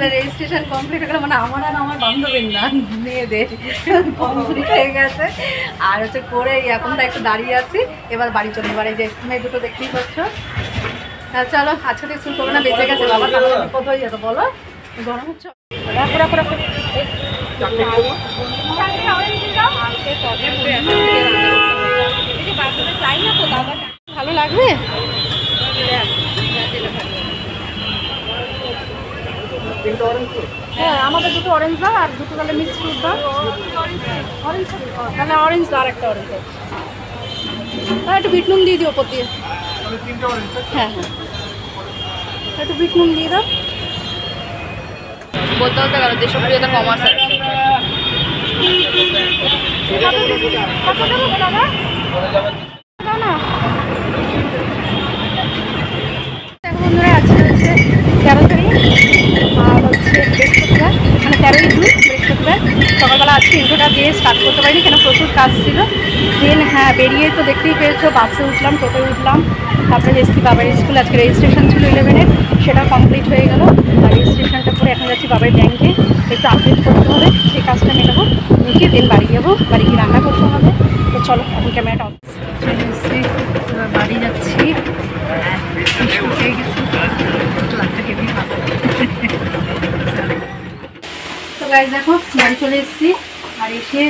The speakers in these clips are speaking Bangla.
আমাদের রেজিস্ট্রেশন কমপ্লিট হয়ে গেল, মানে আমার আর আমার বান্ধবীর না, মেয়েদের কমপ্লিট হয়ে গেছে। আর হচ্ছে করে এখন তো একটু দাঁড়িয়ে আছি, এবার বাড়ি চলে। এবার এই যে মেয়ে দুটো দেখতেই পাচ্ছ। চলো আজকে তো স্কুল করবো না, বেঁচে গেছে বাবা, তাহলে বিপদ হয়ে যেত বলো। গরম হচ্ছে, রাখো রাখো রাখো। ভালো লাগবে। হ্যাঁ আমাদের দুটো অরেঞ্জ দাও আর দুটো তাহলে মিক্স ফ্রুট দাও। অরেঞ্জ তাহলে অরেঞ্জ দাও আর একটা অরেঞ্জ দাও। হ্যাঁ একটু বিট নুন দিয়ে দিও ওপর দিয়ে। হ্যাঁ হ্যাঁ একটু বিট নুন দিয়ে দাও। বলতে বলতে গেল দেশপ্রিয়তা কমার্স আছে। বন্ধুরা আজকে হচ্ছে 13 তারিখ আর হচ্ছে বৃহস্পতিবার, মানে 13ই জুন বৃহস্পতিবার। সকালবেলা আজকে ইন্ট্রোটা দিয়ে স্টার্ট করতে পারিনি, কেন প্রচুর কাজ ছিল। দেন হ্যাঁ বেরিয়ে তো দেখতেই পেয়েছো, বাসে উঠলাম, টোটোয় উঠলাম, তারপরে এসছি বাবার স্কুল। আজকে রেজিস্ট্রেশন ছিল 11-এর, সেটা কমপ্লিট হয়ে গেল। আর রেজিস্ট্রেশনটা করে এখন যাচ্ছি বাবার ব্যাংকে, একটু আপডেট করতে হবে, সেই কাজটা মেটাবো, মিটিয়ে দেন বাড়ি যাবো। বাড়ি গিয়ে রান্না করতে হবে। তো চলো এখন ক্যামেরাটা অফ চলে এসেছি, এবার বাড়ি যাচ্ছি। তো গাইস দেখো বাড়ি চলে এসেছি। আর এসে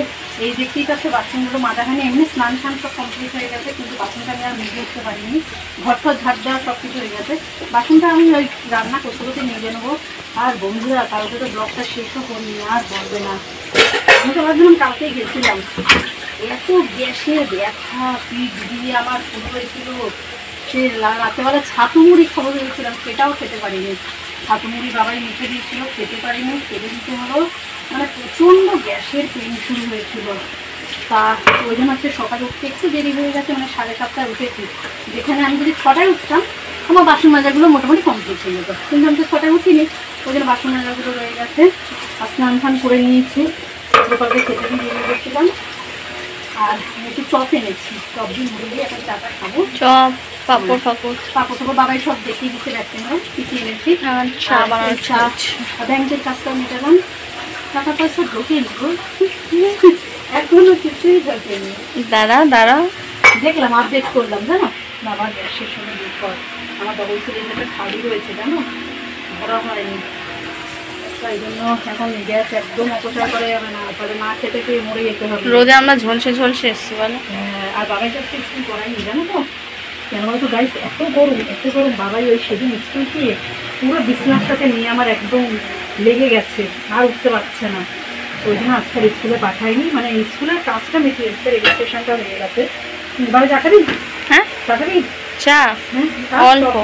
এই দেখতেই পাচ্ছ বাথরুমগুলো মাঝাখানে এমনি স্নান টান সব কমপ্লিট হয়ে গেছে, কিন্তু বাথরুমটা আমি আর মেজে উঠতে পারিনি। ঘর টর ঝাড় দেওয়া সব কিছু হয়ে গেছে। বাথরুমটা আমি ওই রান্না করতে করতে মেজে নেবো। আর বন্ধুরা কালকে তো ব্লগটা শেষও করিনি, আর বলবে না। আমি তো ভাবছিলাম কালকেই গেছিলাম, এত গ্যাসের ব্যথা, পিঠ দিয়ে আমার শুরু হয়েছিল। সে রাত্রেবেলা ছাতু মুড়ি খাবো ভেবেছিলাম, সেটাও খেতে পারিনি। ছাতু মুড়ি বাবাই মুখে দিয়েছিল, খেতে পারিনি, খেতে দিতে হলো। মানে প্রচণ্ড গ্যাসের পেন শুরু হয়েছিল। তা ওই জন্য হচ্ছে সকালে উঠতে একটু দেরি হয়ে গেছে, মানে 7:30টায় উঠেছি। যেখানে আমি যদি 6টায় উঠতাম আমার বাসন মাজাগুলো মোটামুটি কমপ্লিট হয়ে যেত, কিন্তু আমি তো 6টায় উঠিনি, ওই জন্য বাসন মাজাগুলো রয়ে গেছে। আর স্নান ফান করে নিয়েছি, সকালে খেতে দিয়ে বেরিয়ে গেছিলাম। আর একটু চপ এনেছি, চপ দিয়ে মুড়ি দিয়ে এখন চাটা খাবো। চপ পাপড় ফাপড় পাপড় টাপড় বাবাই সব দেখিয়ে দিচ্ছে ব্যাগটা কী কী এনেছি। চা বানানোর চা, ব্যাংকের কাজটা মেটালাম। টাকা পয়সা ঢোকেনি গো, এখনো কিছুই ঢোকেনি। দাঁড়া দেখলাম, আপডেট করলাম জানো, বাবার গ্যাসের সঙ্গে দুধ পর আমার ডবল সিলিন্ডারটা খালি রয়েছে জানো, ভরা হয়নি। তাই জন্য এখন গ্যাস একদম অপচয় করা যাবে না, তাহলে না খেতে খেয়ে মরে যেতে হবে। রোদে আমরা ঝলসে এসছি বলে। হ্যাঁ আর বাবাই কাছে স্কুল করাইনি জানো তো, কেন বলতো গাইস এত গরম। বাবাই ওই সেদিন স্কুল গিয়ে পুরো বিছনাটাকে নিয়ে আমার একদম লেগে গেছে, আর উঠতে পারছে না। ওই জন্য আজকে স্কুলে পাঠাইনি, মানে স্কুলের কাজটা মিটিয়ে এসছে, রেজিস্ট্রেশনটা হয়ে গেছে। বাবা চা খাবি? হ্যাঁ চা খাবি? চা অল্প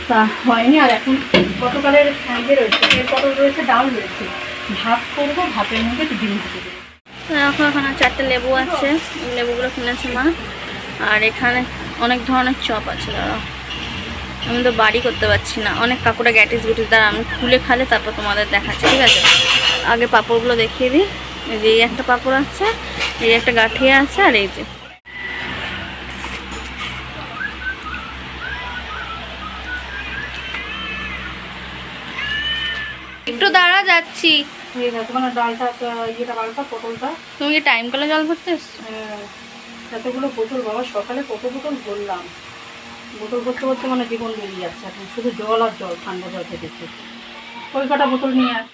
তা হয়নি। আর এখন গতকালের ইয়ে রয়েছে, পটল রয়েছে, ডাল রয়েছে, ভাত করবো, ভাতের মধ্যে একটু ডিম দিতে দেবো। এখানে 4টে লেবু আছে, লেবুগুলো কিনেছে মা। আর এখানে অনেক ধরনের চপ আছে, দাঁড়া আমি তো বাড়ি করতে পারছি না, অনেক কাকুরা গ্যাটিস গুটিস, দ্বারা আমি খুলে খালে তারপর তোমাদের দেখাচ্ছি, ঠিক আছে? আগে পাঁপড়গুলো দেখিয়ে দিই। এই যে এই একটা পাঁপড় আছে, এই একটা গাঠিয়া আছে, আর এই যে একটু দাঁড়া যাচ্ছি। ডালটা ইয়েটা পাল্টা পটলটা। তুমি কি টাইম কলে জল ভরতে এসছো? হ্যাঁ এতগুলো বোতল বাবা, সকালে কত বোতল ভরলাম। বোতল ভরতে মানে জীবন বেরিয়ে যাচ্ছে এখন, শুধু জল আর জল, ঠান্ডা জল খেতেছে। ওই কটা বোতল নিয়ে আস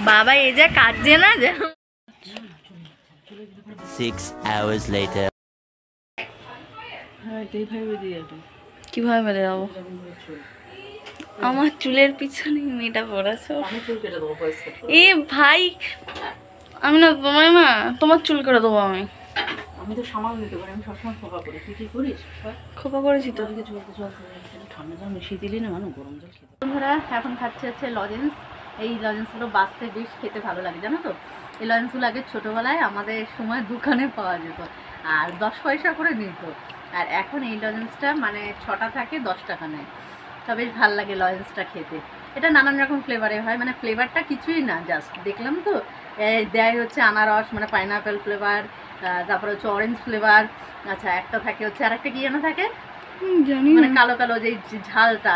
বাবা, এই যা কাটছে না যে। 6 hours later. কিভাবে বেঁধে যাবো? আমার চুলের পিছনে মেয়েটা পড়েছো। এ ভাই আমি না তোমার মা, তোমার চুল করে দেবো আমি। আমি তো সামাল নিতে পারি, আমি সবসময় খোপা করি। তুই কি করিস? খোপা করেছি তো। ঠান্ডা জল মিশিয়ে দিলি না, মানে গরম জল খেতে। বন্ধুরা এখন খাচ্ছে হচ্ছে লজেন্স। এই লজেন্সগুলো বাচ্চা বেশ খেতে ভালো লাগে জানো তো। এই লজেন্সগুলো আগে ছোটোবেলায় আমাদের সময় দোকানে পাওয়া যেত, আর 10 পয়সা করে নিত। আর এখন এই লজেন্সটা মানে 6টা থাকে, 10 টাকা নেয়। তা বেশ ভালো লাগে লজেন্সটা খেতে। এটা নানান রকম ফ্লেভারে হয়, মানে ফ্লেভারটা কিছুই না, জাস্ট দেখলাম তো দেয় হচ্ছে আনারস, মানে পাইনাপেল ফ্লেভার, তারপরে হচ্ছে অরেঞ্জ ফ্লেভার। আচ্ছা একটা থাকে হচ্ছে, আর একটা কি যেন থাকে জানি, মানে কালো কালো যে ঝালটা,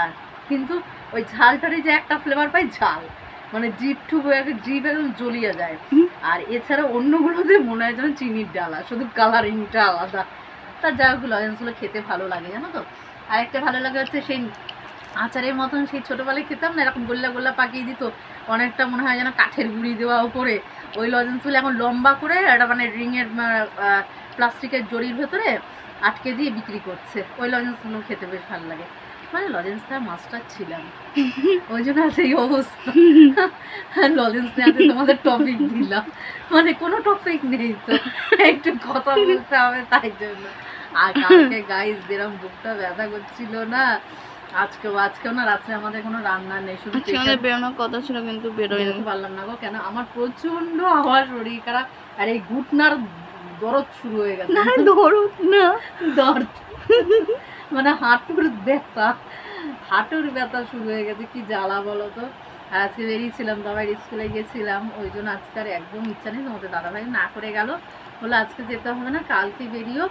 কিন্তু ওই ঝালটারই যে একটা ফ্লেভার পাই ঝাল, মানে জিভ একদম জ্বলিয়ে যায়। আর এছাড়া অন্যগুলোতে মনে হয় যেন চিনির ডালা, শুধু কালারিংটা আলাদা। তার যা হোক লজেন্সগুলো খেতে ভালো লাগে জানো তো। আর একটা ভালো লাগে হচ্ছে সেই আচারের মতন, সেই ছোটোবেলায় খেতাম না, এরকম গোল্লা গোল্লা পাকিয়ে দিত, অনেকটা মনে হয় যেন কাঠের গুঁড়ি দেওয়া উপরে। ওই লজেন্সগুলো এখন লম্বা করে একটা মানে রিংয়ের প্লাস্টিকের জরির ভেতরে আটকে দিয়ে বিক্রি করছে। ওই লজেন্সগুলো খেতে বেশ ভালো লাগে। মানে লজেন্সটা মাস্টার ছিলাম, ওই জন্য সেই অবস্থা। লজেন্স নেওয়াতে তোমাদের টপিক দিলাম, মানে কোনো টপিক নেই তো, একটু কথা বলতে হবে তাই জন্য। আর কালকে গাইস যেরকম বুকটা ব্যথা করছিল না, আজকেও না রাত্রে আমাদের কোনো রান্না নেই, শুধু বেরোনোর কথা ছিল কিন্তু বেরোতে পারলাম না গো। কেন আমার প্রচন্ড আমার শরীর খারাপ, আর এই ঘুটনার দরদ শুরু হয়ে গেছে। দরদ মানে হাঁটুর ব্যথা শুরু হয়ে গেছে, কি জ্বালা বলো তো। আর আজকে বেরিয়েছিলাম, বাবার স্কুলে গেছিলাম, ওই জন্য আজকে আর একদম ইচ্ছা নেই। তোমাদের দাদাভাই না করে গেল, বলে আজকে যেতে হবে না, কালকে বেরিয়েও।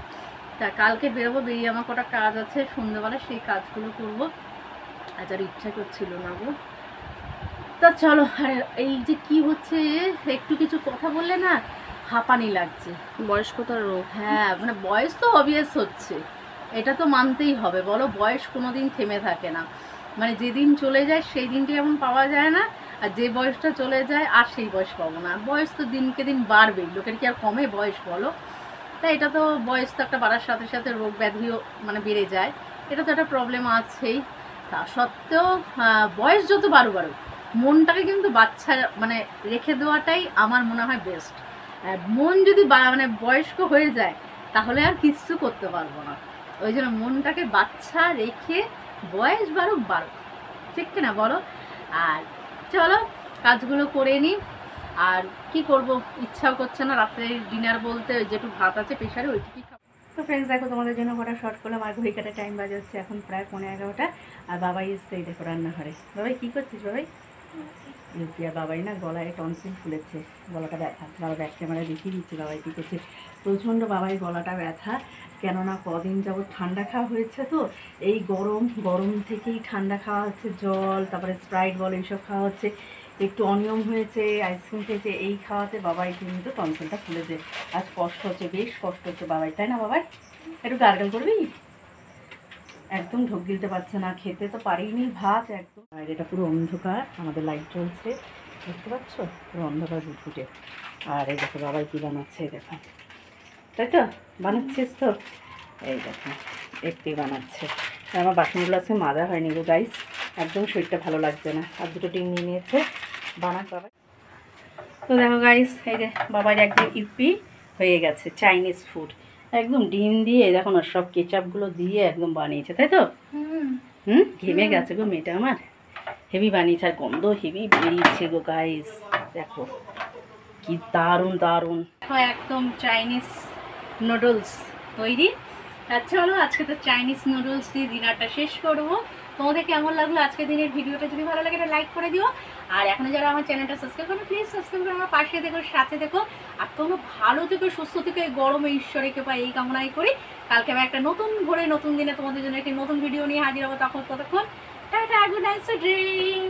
তা কালকে বেরোবো, বেরিয়ে আমার কটা কাজ আছে সন্ধ্যেবেলা, সেই কাজগুলো করবো। আজ আর ইচ্ছা করছিল না গো। তা চলো। আর এই যে কি হচ্ছে, একটু কিছু কথা বললে না হাঁপানি লাগছে, বয়স্কতার রোগ। হ্যাঁ মানে বয়স তো অবভিয়াস হচ্ছে, এটা তো মানতেই হবে বলো। বয়স কোনোদিন থেমে থাকে না, মানে যেদিন চলে যায় সেই দিনটি এমন পাওয়া যায় না, আর যে বয়সটা চলে যায় আর সেই বয়স পাবো না। বয়স তো দিনকে দিন বাড়বেই, লোকের কি আর কমে বয়স বলো। তাই এটা তো বয়স তো একটা বাড়ার সাথে সাথে রোগ ব্যাধিও মানে বেড়ে যায়, এটা তো একটা প্রবলেম আছেই। তা সত্ত্বেও বয়স যত বাড়ুক মনটাকে কিন্তু বাচ্চা মানে রেখে দেওয়াটাই আমার মনে হয় বেস্ট। মন যদি মানে বয়স্ক হয়ে যায় তাহলে আর কিচ্ছু করতে পারবো না। ওই জন্য মনটাকে বাচ্চা রেখে বয়স বাড়ুক, ঠিক কিনা বলো। আর চলো কাজগুলো করে নিই। আর কি করব, ইচ্ছাও করছে না রাত্রে ডিনার বলতে, ওই যেটু ভাত আছে প্রেশারে ওইটুকুই খাবো। তো ফ্রেন্ডস দেখো, তোমাদের জন্য কটা শর্ট করলাম। আর ঘড়ি কাটা টাইম বাজে হচ্ছে এখন প্রায় 11:15। আর বাবাই এসছে এই দেখো রান্নাঘরে। বাবাই কী করছিস বাবাই? আর বাবাই না গলায় টনসিল ফুলেছে, গলাটা ব্যথা। বাবা ব্যাক ক্যামেরায় দেখিয়ে দিচ্ছে বাবাই কী করছে। প্রচণ্ড বাবাই গলাটা ব্যথা, কেননা কদিন যাবত ঠান্ডা খাওয়া হয়েছে তো, এই গরম থেকেই ঠান্ডা খাওয়া হচ্ছে, জল তারপরে স্প্রাইট বল এইসব খাওয়া হচ্ছে, একটু অনিয়ম হয়েছে, আইসক্রিম খেয়েছে, এই খাওয়াতে বাবাই কিন্তু টনসিলটা ফুলেছে। আজ কষ্ট হচ্ছে, বেশ কষ্ট হচ্ছে বাবাই, তাই না বাবাই? একটু গার্গল করবি? একদম ঢোক গিলতে পারছে না, খেতে তো পারিনি ভাত একদম। আর এটা পুরো অন্ধকার, আমাদের লাইট জ্বলছে, দেখতে পাচ্ছ, পুরো অন্ধকার ঘুটঘুটে। আর এই দেখো বাবাই কী বানাচ্ছে, এই দেখো, তাই তো বানাচ্ছিস তো, এই দেখো একটি বানাচ্ছে। আমার বাসনগুলো আছে মাজা হয়নি গো গাইস, একদম শরীরটা ভালো লাগছে না। আর দুটো ডিম নিয়ে নিয়েছে, বানাক বাবাই। তো দেখো গাইস, এই যে বাবার একদম ইপি হয়ে গেছে, চাইনিজ ফুড একদম ডিম দিয়ে দেখো না, সব কেচাপগুলো দিয়ে একদম বানিয়েছে, তাই তো? ঘেমে গেছে গো মেয়েটা আমার, হেভি বানিয়েছে। আর গন্ধ হেভি বেরিয়েছে গো গাইস, দেখো কি দারুণ দারুণ একদম চাইনিজ নুডলস তৈরি। আচ্ছা চলো, আজকে তো চাইনিজ নুডলস দিয়ে ডিনারটা শেষ করবো। তোমাদের কেমন লাগলো আজকের দিনের ভিডিওটা? যদি ভালো লাগে এটা লাইক করে দিও। আর এখনো যারা আমার চ্যানেলটা সাবস্ক্রাইব করো, প্লিজ সাবস্ক্রাইব করে আমার পাশে দেখো, সাথে দেখো। আর তোমরা ভালো থেকো, সুস্থ থেকো, এই গরমে ঈশ্বরের কৃপায় এই কামনাই করি। কালকে আমি একটা নতুন ভোরে নতুন দিনে তোমাদের জন্য একটি নতুন ভিডিও নিয়ে হাজির হবো। ততক্ষণ tata, good night, sweet dream.